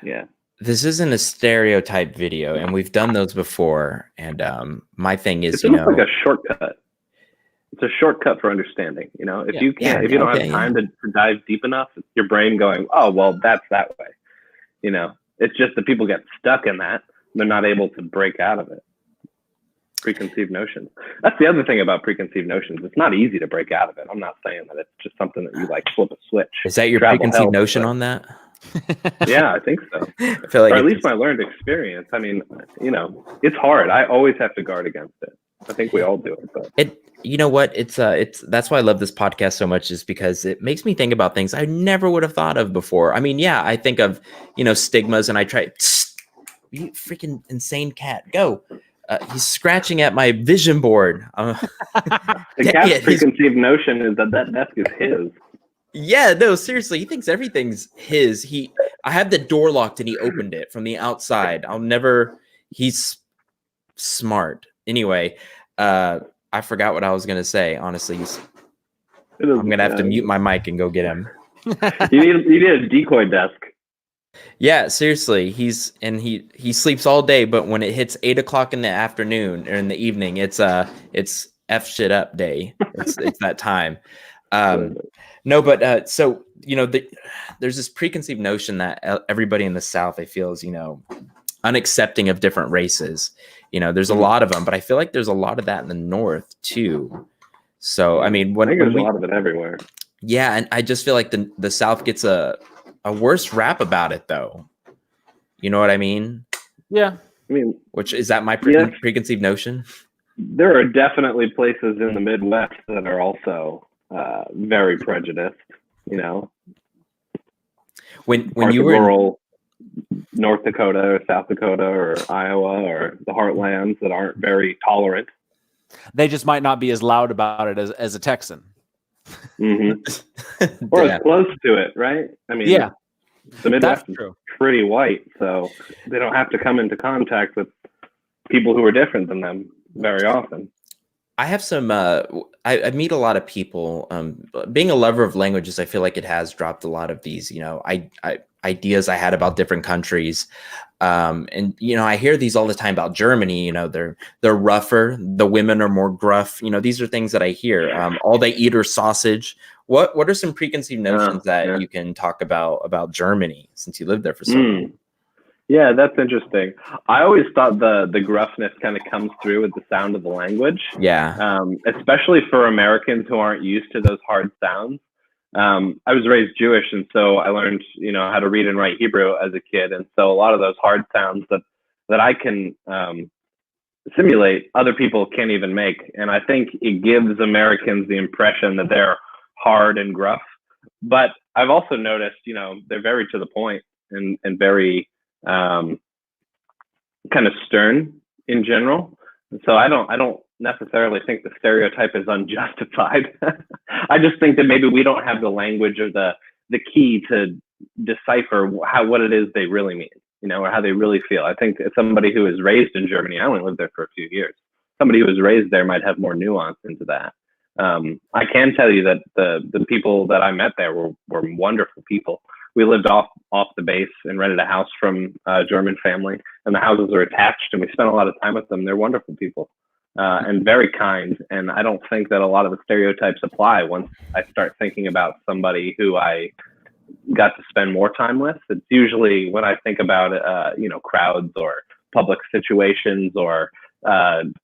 Yeah. This isn't a stereotype video, and we've done those before. And my thing is, it's almost like a shortcut. It's a shortcut for understanding. If you can't, if you don't have time to dive deep enough, it's your brain going, "Oh, well, that's that way." It's just that people get stuck in that. They're not able to break out of it. Preconceived notions. That's the other thing about preconceived notions. It's not easy to break out of it. I'm not saying that it's just something that you like flip a switch. Is that your preconceived notion on that? Yeah, I think so. I feel like, or at least my learned experience. I mean, it's hard. I always have to guard against it. I think we all do it. But you know what? It's that's why I love this podcast so much, is because it makes me think about things I never would have thought of before. I mean, yeah, I think of stigmas, and I try. You freaking insane cat, go! He's scratching at my vision board. The cat's preconceived notion is that desk is his. Yeah, no, seriously, he thinks everything's his. I had the door locked and he opened it from the outside. He's smart. Anyway, I forgot what I was gonna say. Honestly, I'm gonna have to mute my mic and go get him. You need a decoy desk. Yeah, seriously, he sleeps all day, but when it hits 8 o'clock in the afternoon or in the evening, it's F shit up day. It's that time. No, but so there's this preconceived notion that everybody in the South, I feel, is unaccepting of different races. There's a lot of them, but I feel like there's a lot of that in the North too. So I mean, I think there's a lot of it everywhere. Yeah, and I just feel like the South gets a worse rap about it, though. You know what I mean? Yeah. I mean, which is that my preconceived notion? There are definitely places in the Midwest that are also very prejudiced. When you were rural North Dakota or South Dakota or Iowa or the heartlands that aren't very tolerant. They just might not be as loud about it as a Texan. Mm-hmm. Or as close to it, right? I mean, yeah, the Midwest is pretty white, so they don't have to come into contact with people who are different than them very often. I have some. I meet a lot of people. Being a lover of languages, I feel like it has dropped a lot of these, ideas I had about different countries. And I hear these all the time about Germany. They're rougher. The women are more gruff. These are things that I hear. All they eat are sausage. What are some preconceived notions that you can talk about Germany, since you lived there for so long? Yeah, that's interesting. I always thought the gruffness kind of comes through with the sound of the language. Yeah. Especially for Americans who aren't used to those hard sounds. I was raised Jewish, and so I learned, how to read and write Hebrew as a kid, and so a lot of those hard sounds that I can simulate, other people can't even make, and I think it gives Americans the impression that they're hard and gruff. But I've also noticed, they're very to the point and very kind of stern in general. So I don't necessarily think the stereotype is unjustified. I just think that maybe we don't have the language or the key to decipher what it is they really mean, or how they really feel. I think somebody who is raised in Germany, I only lived there for a few years, somebody who was raised there might have more nuance into that. I can tell you that the people that I met there were wonderful people. We lived off the base and rented a house from a German family, and the houses are attached, and we spent a lot of time with them. They're wonderful people and very kind. And I don't think that a lot of the stereotypes apply once I start thinking about somebody who I got to spend more time with. It's usually when I think about, crowds or public situations or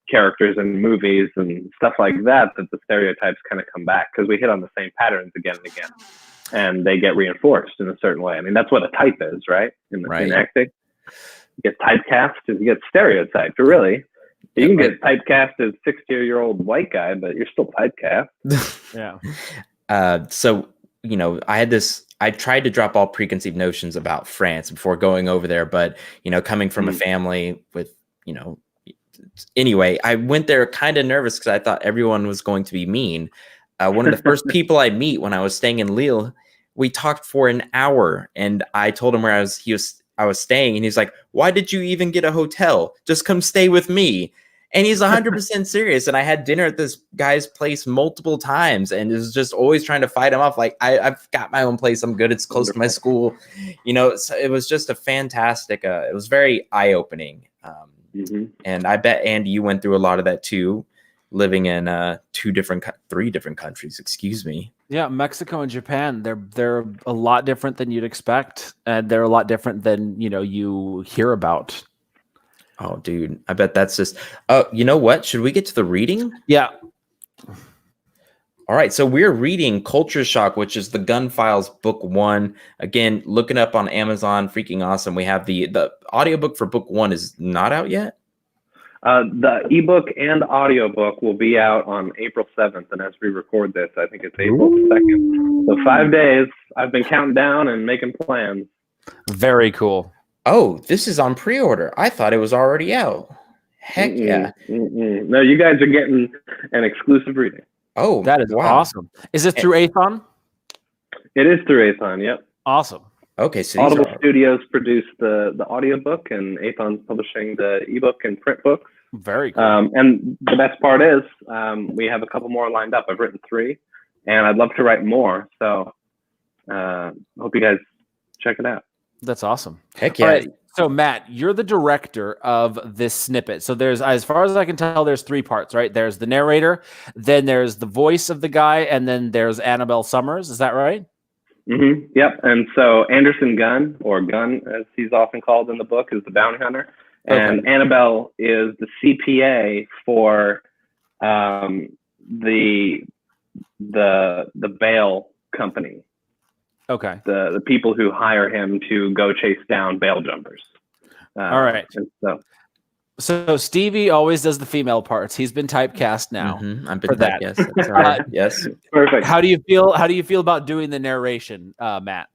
characters in movies and stuff like that the stereotypes kind of come back, because we hit on the same patterns again and again, and they get reinforced in a certain way. I mean, that's what a type is, right? In acting, you get typecast and you get stereotyped. Really, you can get typecast as 60-year-old white guy, but you're still typecast. Yeah. So I tried to drop all preconceived notions about France before going over there, but coming from a family with anyway, I went there kind of nervous because I thought everyone was going to be mean. One of the first people I meet when I was staying in Lille, we talked for an hour, and I told him where I was staying, and he's like, "Why did you even get a hotel? Just come stay with me." And he's 100% serious. And I had dinner at this guy's place multiple times, and was just always trying to fight him off. Like, I've got my own place. I'm good. It's close to my school. So it was just a fantastic. It was very eye opening. And I bet, Andy, you went through a lot of that too, living in three different countries. Excuse me. Yeah, Mexico and Japan. They're a lot different than you'd expect, and they're a lot different than you hear about. Oh, dude, I bet that's just. Oh, you know what? Should we get to the reading? Yeah. All right, so we're reading Culture Shock, which is the Gun Files book 1. Again, looking up on Amazon, freaking awesome. We have the audiobook for book 1 is not out yet. The ebook and audiobook will be out on April 7th, and as we record this, I think it's April 2nd. So 5 days. I've been counting down and making plans. Very cool. Oh, this is on pre-order. I thought it was already out. Heck yeah. No, you guys are getting an exclusive reading. Oh, that is awesome. Is it through Athon? It is through Athon, yep. Awesome. Okay, so Audible Studios produced the audiobook, and Athon's publishing the ebook and print books. Very cool. And the best part is we have a couple more lined up. I've written 3, and I'd love to write more. So hope you guys check it out. That's awesome. Heck yeah. All right, so Matt, you're the director of this snippet. So there's, as far as I can tell, there's 3 parts, right? There's the narrator, then there's the voice of the guy, and then there's Annabelle Summers. Is that right? Yep. And so Anderson Gunn, or Gunn as he's often called in the book, is the bounty hunter. And Annabelle is the CPA for the bail company. Okay. The people who hire him to go chase down bail jumpers. All right. So Stevie always does the female parts. He's been typecast now. I've been typecast. That's all right. Yes. Perfect. How do you feel about doing the narration, Matt?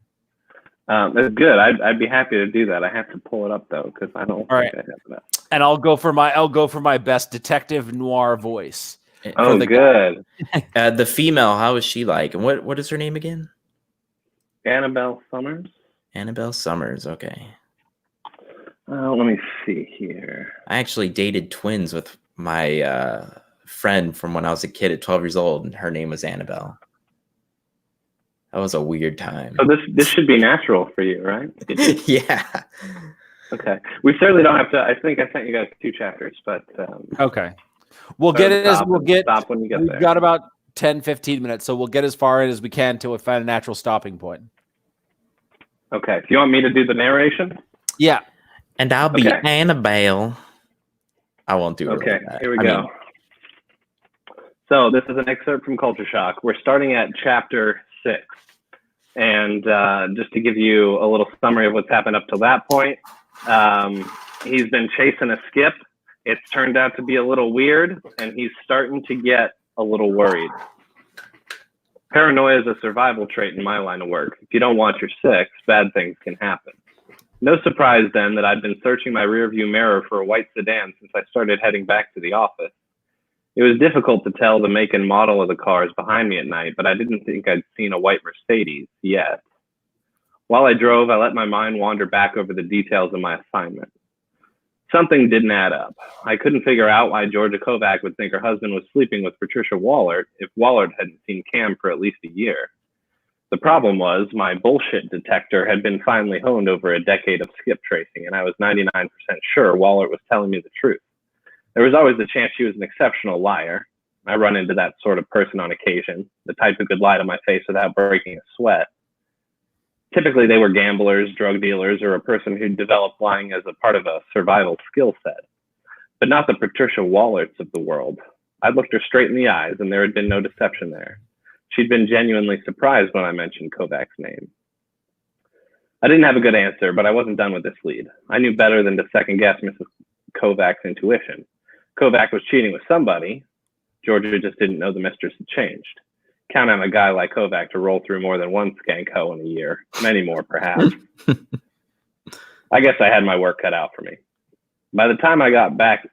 It's good. I'd be happy to do that. I have to pull it up though, because I don't. All right. I have that. And I'll go for my best detective noir voice. Oh, good. The female, how is she like? And what is her name again? Annabelle Summers. Annabelle Summers. Okay. Let me see here. I actually dated twins with my friend from when I was a kid at 12 years old, and her name was Annabelle. That was a weird time. So this should be natural for you, right? Yeah. Okay. We certainly don't have to. I think I sent you guys 2 chapters, but okay. We'll get it as stop when you get there. We've got about 10-15 minutes, so we'll get as far in as we can till we find a natural stopping point. Okay. Do you want me to do the narration? Yeah. And I'll be Okay. Annabelle. I won't do it. Okay, like here we go. So this is an excerpt from Culture Shock. We're starting at chapter 6. And just to give you a little summary of what's happened up to that point, he's been chasing a skip. It's turned out to be a little weird, and he's starting to get a little worried. Paranoia is a survival trait in my line of work. If you don't watch your six, bad things can happen. No surprise then that I'd been searching my rearview mirror for a white sedan since I started heading back to the office. It was difficult to tell the make and model of the cars behind me at night, but I didn't think I'd seen a white Mercedes yet. While I drove, I let my mind wander back over the details of my assignment. Something didn't add up. I couldn't figure out why Georgia Kovac would think her husband was sleeping with Patricia Wallert if Wallert hadn't seen Cam for at least a year. The problem was my bullshit detector had been finely honed over a decade of skip tracing, and I was 99% sure Wallert was telling me the truth. There was always the chance she was an exceptional liar. I run into that sort of person on occasion, the type who could lie to my face without breaking a sweat. Typically, they were gamblers, drug dealers, or a person who developed lying as a part of a survival skill set. But not the Patricia Wallerts of the world. I looked her straight in the eyes, and there had been no deception there. She'd been genuinely surprised when I mentioned Kovac's name. I didn't have a good answer, but I wasn't done with this lead. I knew better than to second-guess Mrs. Kovac's intuition. Kovac was cheating with somebody. Georgia just didn't know the mistress had changed. Count on a guy like Kovac to roll through more than one skank hoe in a year. Many more, perhaps. I guess I had my work cut out for me. By the time I got back,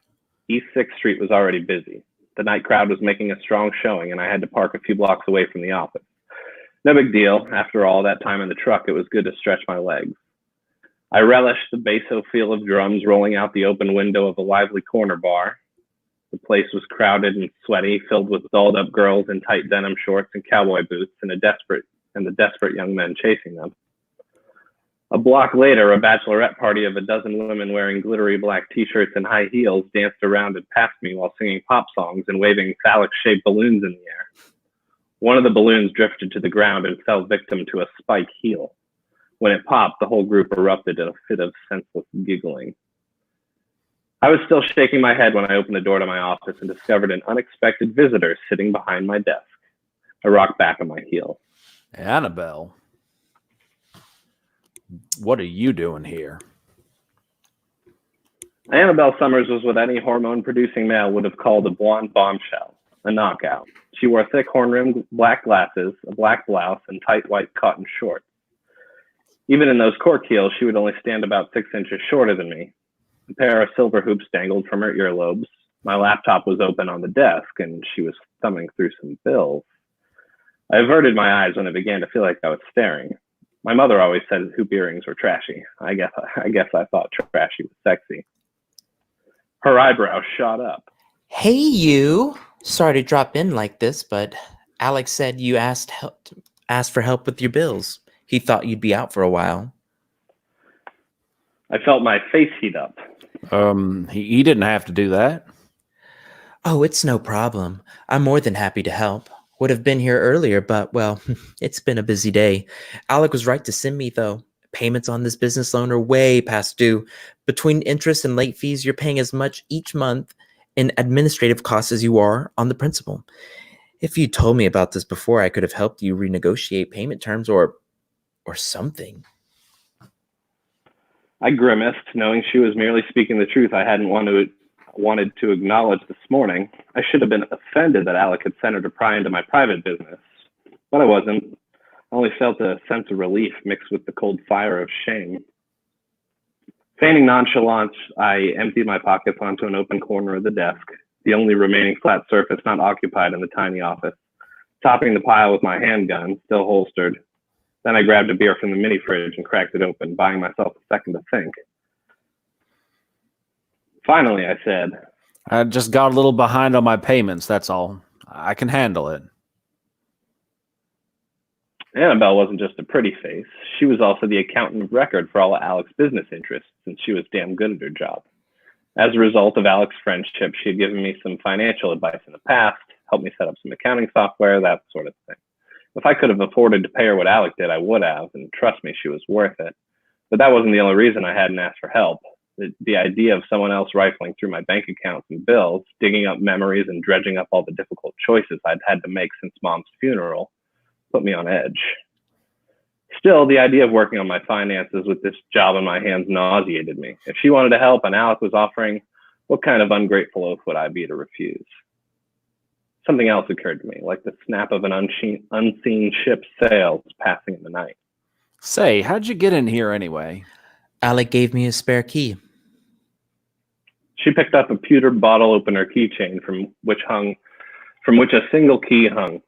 East 6th Street was already busy. The night crowd was making a strong showing, and I had to park a few blocks away from the office. No big deal. After all that time in the truck, it was good to stretch my legs. I relished the basso feel of drums rolling out the open window of a lively corner bar. The place was crowded and sweaty, filled with dolled-up girls in tight denim shorts and cowboy boots, and the desperate young men chasing them. A block later, a bachelorette party of a dozen women wearing glittery black t-shirts and high heels danced around and past me while singing pop songs and waving phallic-shaped balloons in the air. One of the balloons drifted to the ground and fell victim to a spike heel. When it popped, the whole group erupted in a fit of senseless giggling. I was still shaking my head when I opened the door to my office and discovered an unexpected visitor sitting behind my desk. I rocked back on my heel. Annabelle, what are you doing here? Annabelle Summers was what any hormone-producing male would have called a blonde bombshell, a knockout. She wore thick horn-rimmed black glasses, a black blouse, and tight white cotton shorts. Even in those cork heels, she would only stand about 6 inches shorter than me. A pair of silver hoops dangled from her earlobes. My laptop was open on the desk, and she was thumbing through some bills. I averted my eyes when I began to feel like I was staring. My mother always said hoop earrings were trashy. I guess I thought trashy was sexy. Her eyebrows shot up. Hey, you. Sorry to drop in like this, but Alex said you asked for help with your bills. He thought you'd be out for a while. I felt my face heat up. He didn't have to do that. Oh, it's no problem. I'm more than happy to help. Would have been here earlier, but, well, it's been a busy day. Alec was right to send me, though. Payments on this business loan are way past due. Between interest and late fees, you're paying as much each month in administrative costs as you are on the principal. If you told me about this before, I could have helped you renegotiate payment terms or something. I grimaced, knowing she was merely speaking the truth I hadn't wanted to acknowledge this morning. I should have been offended that Alec had sent her to pry into my private business, but I wasn't. I only felt a sense of relief mixed with the cold fire of shame. Feigning nonchalance, I emptied my pockets onto an open corner of the desk, the only remaining flat surface not occupied in the tiny office, topping the pile with my handgun, still holstered. Then I grabbed a beer from the mini fridge and cracked it open, buying myself a second to think. Finally, I said, I just got a little behind on my payments, that's all. I can handle it. Annabelle wasn't just a pretty face. She was also the accountant of record for all of Alec's business interests, since she was damn good at her job. As a result of Alec's friendship, she had given me some financial advice in the past, helped me set up some accounting software, that sort of thing. If I could have afforded to pay her what Alec did, I would have, and trust me, she was worth it. But that wasn't the only reason I hadn't asked for help. The idea of someone else rifling through my bank accounts and bills, digging up memories and dredging up all the difficult choices I'd had to make since Mom's funeral put me on edge. Still, the idea of working on my finances with this job in my hands nauseated me. If she wanted to help and Alec was offering, what kind of ungrateful oaf would I be to refuse? Something else occurred to me, like the snap of an unseen ship's sails passing in the night. Say, how'd you get in here anyway? Alec gave me a spare key. She picked up a pewter bottle opener keychain from which a single key hung.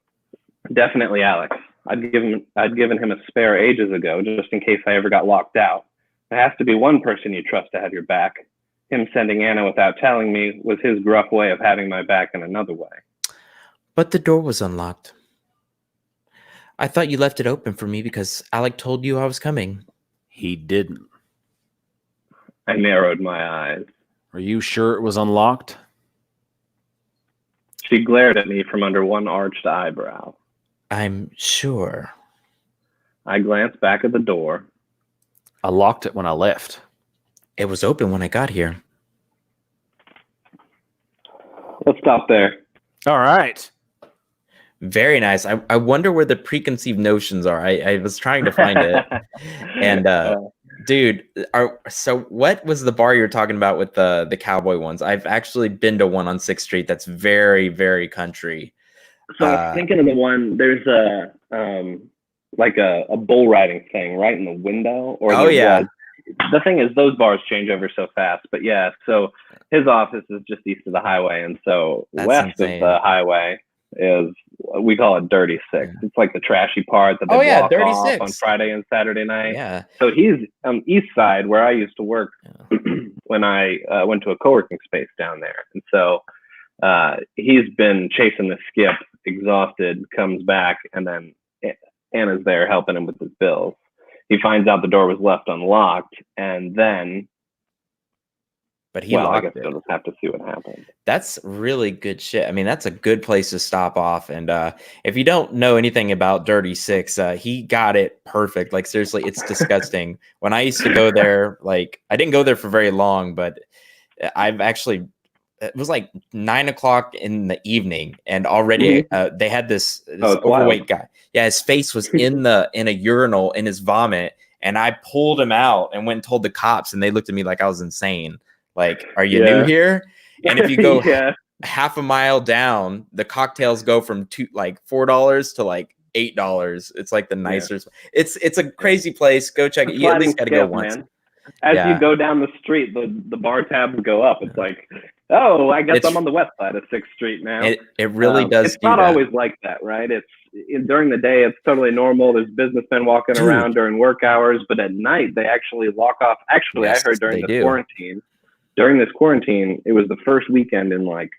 Definitely Alex. I'd given him a spare ages ago, just in case I ever got locked out. There has to be one person you trust to have your back. Him sending Anna without telling me was his gruff way of having my back in another way. But the door was unlocked. I thought you left it open for me because Alec told you I was coming. He didn't. I narrowed my eyes. Are you sure it was unlocked? She glared at me from under one arched eyebrow. I'm sure. I glanced back at the door. I locked it when I left. It was open when I got here. Let's stop there. All right. Very nice. I wonder where the preconceived notions are. I was trying to find it. And dude, so what was the bar you were talking about with the cowboy ones? I've actually been to one on 6th Street that's very, very country. So I was thinking of the one, there's a bull riding thing right in the window. The thing is, those bars change over so fast. But yeah, so his office is just east of the highway. And so That's west insane. of the highway is, we call it Dirty Six. Yeah. It's like the trashy part that they block Dirty off Six on Friday and Saturday night. Yeah. So he's east side where I used to work when I went to a co-working space down there. And so he's been chasing the skip, exhausted, comes back, and then Anna's there helping him with his bills. He finds out the door was left unlocked, and then But he locked I guess it. we'll just have to see what happens. That's really good shit. I mean, that's a good place to stop off. And if you don't know anything about Dirty Six, he got it perfect. Like, seriously, it's disgusting. When I used to go there, like, I didn't go there for very long, but I've actually, it was like 9 o'clock in the evening, and already they had this overweight guy. Yeah, his face was in a urinal in his vomit, and I pulled him out and went and told the cops, and they looked at me like I was insane. Like, are you new here? And if you go half a mile down, the cocktails go from $4 to like $8. It's like the nicer. Yeah. It's a crazy place. Go check it. You at least got to go once. Man. As you go down the street, the bar tabs go up. It's like, oh, I guess I'm on the west side of 6th Street now. It really does. It's not always like that, right? During the day, it's totally normal. There's businessmen walking around during work hours, but at night they actually lock off. Actually, I heard during this quarantine. During this quarantine, it was the first weekend in like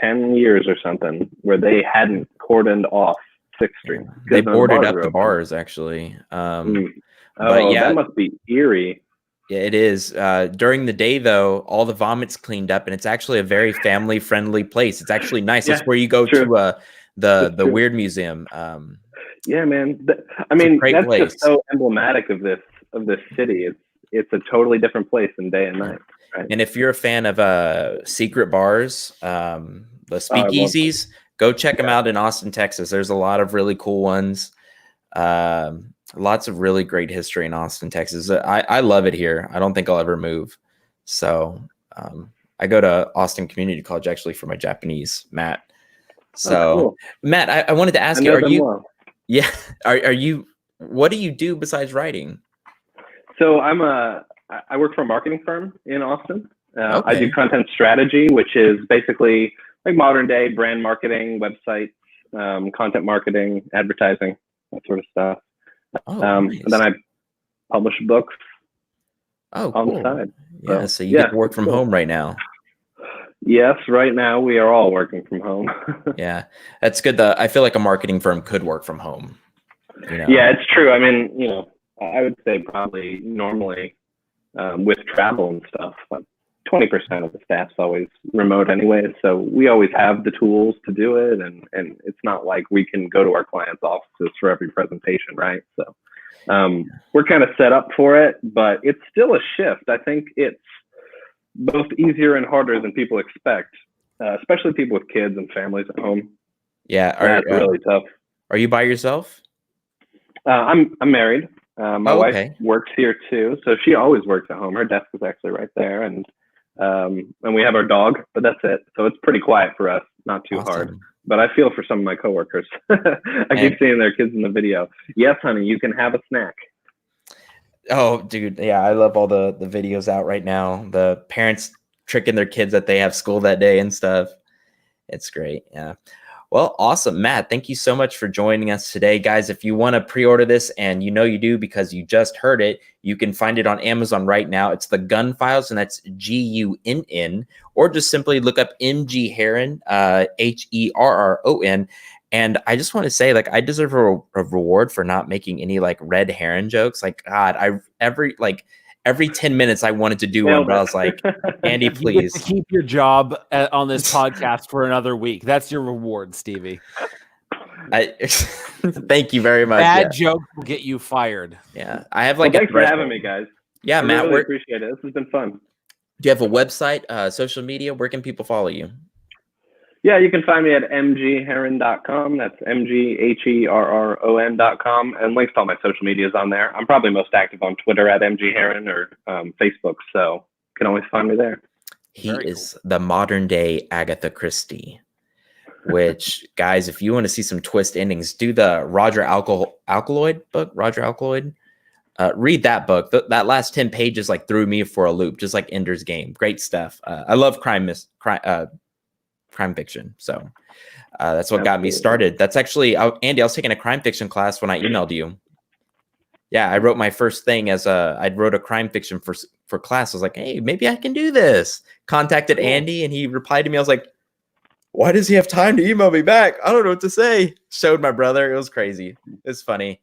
10 years or something where they hadn't cordoned off 6th Street. They boarded up the bars, actually. That must be eerie. Yeah, it is. During the day, though, all the vomit's cleaned up, and it's actually a very family-friendly place. It's actually nice. That's where you go to the Weird Museum. Yeah, man. That's place. Just so emblematic of this city. It's a totally different place in day and night. Right? And if you're a fan of secret bars, the speakeasies, go check them out in Austin, Texas. There's a lot of really cool ones. Lots of really great history in Austin, Texas. I love it here. I don't think I'll ever move. So I go to Austin Community College actually for my Japanese, Matt. So cool. Matt, I wanted to ask you, are you what do you do besides writing? So I work for a marketing firm in Austin. I do content strategy, which is basically like modern day brand marketing, websites, content marketing, advertising, that sort of stuff. Nice. And then I publish books on the side. Yeah, so you get to work from home right now. Yes, right now we are all working from home. Yeah, that's good. I feel like a marketing firm could work from home. You know? Yeah, it's true. I mean, I would say probably normally with travel and stuff, but 20% of the staff's always remote anyway. So we always have the tools to do it. And it's not like we can go to our clients' offices for every presentation, right? So we're kind of set up for it, but it's still a shift. I think it's both easier and harder than people expect, especially people with kids and families at home. Yeah, that's really tough. Are you by yourself? I'm married. My wife okay. works here too, so she always works at home. Her desk is actually right there, and we have our dog, but that's it. So it's pretty quiet for us, not too hard. But I feel for some of my coworkers. I keep seeing their kids in the video. Yes, honey, you can have a snack. Oh, dude, yeah, I love all the videos out right now. The parents tricking their kids that they have school that day and stuff. It's great. Yeah. Well, awesome. Matt, thank you so much for joining us today. Guys, if you want to pre-order this, and you know you do because you just heard it, you can find it on Amazon right now. It's the Gun Files, and that's Gunn, or just simply look up MG Herron, Herron. And I just want to say, like, I deserve a reward for not making any like red heron jokes. Like, God, every 10 minutes I wanted to do one, but I was like, Andy, please. You get to keep your job on this podcast for another week. That's your reward, Stevie. Thank you very much. Bad jokes will get you fired. Yeah. I have like thanks for having me, guys. Yeah, I Matt, really appreciate it. This has been fun. Do you have a website, social media? Where can people follow you? Yeah, you can find me at mgherron.com. That's mgherron.com. And links to all my social media is on there. I'm probably most active on Twitter at mgherron or Facebook. So you can always find me there. He is the modern day Agatha Christie, which, guys, if you want to see some twist endings, do the Roger Alkaloid book. Roger Alkaloid. Read that book. That last 10 pages like threw me for a loop, just like Ender's Game. Great stuff. I love crime fiction. So that's what got me started. That's actually, Andy, I was taking a crime fiction class when I emailed you. Yeah, I wrote my first thing I wrote a crime fiction for class. I was like, hey, maybe I can do this. Contacted Andy, and he replied to me. I was like, why does he have time to email me back? I don't know what to say. Showed my brother. It was crazy. It's funny.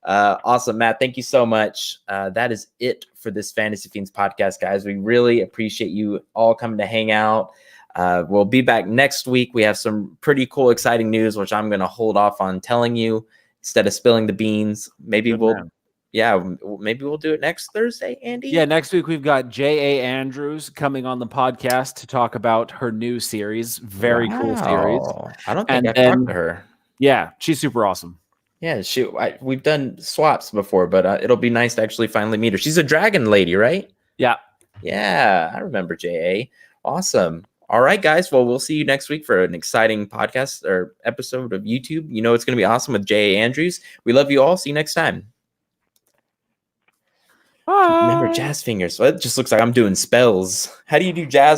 Awesome, Matt. Thank you so much. That is it for this Fantasy Fiends podcast, guys. We really appreciate you all coming to hang out. We'll be back next week. We have some pretty cool, exciting news, which I'm going to hold off on telling you instead of spilling the beans. Maybe we'll do it next Thursday, Andy. Yeah, next week we've got J.A. Andrews coming on the podcast to talk about her new series. Very cool series. I don't think I've talked to her. Yeah, she's super awesome. Yeah, we've done swaps before, but it'll be nice to actually finally meet her. She's a dragon lady, right? Yeah. Yeah, I remember J.A. Awesome. All right, guys. Well, we'll see you next week for an exciting podcast or episode of YouTube. You know it's going to be awesome with J.A. Andrews. We love you all. See you next time. Bye. Remember jazz fingers. Well, it just looks like I'm doing spells. How do you do jazz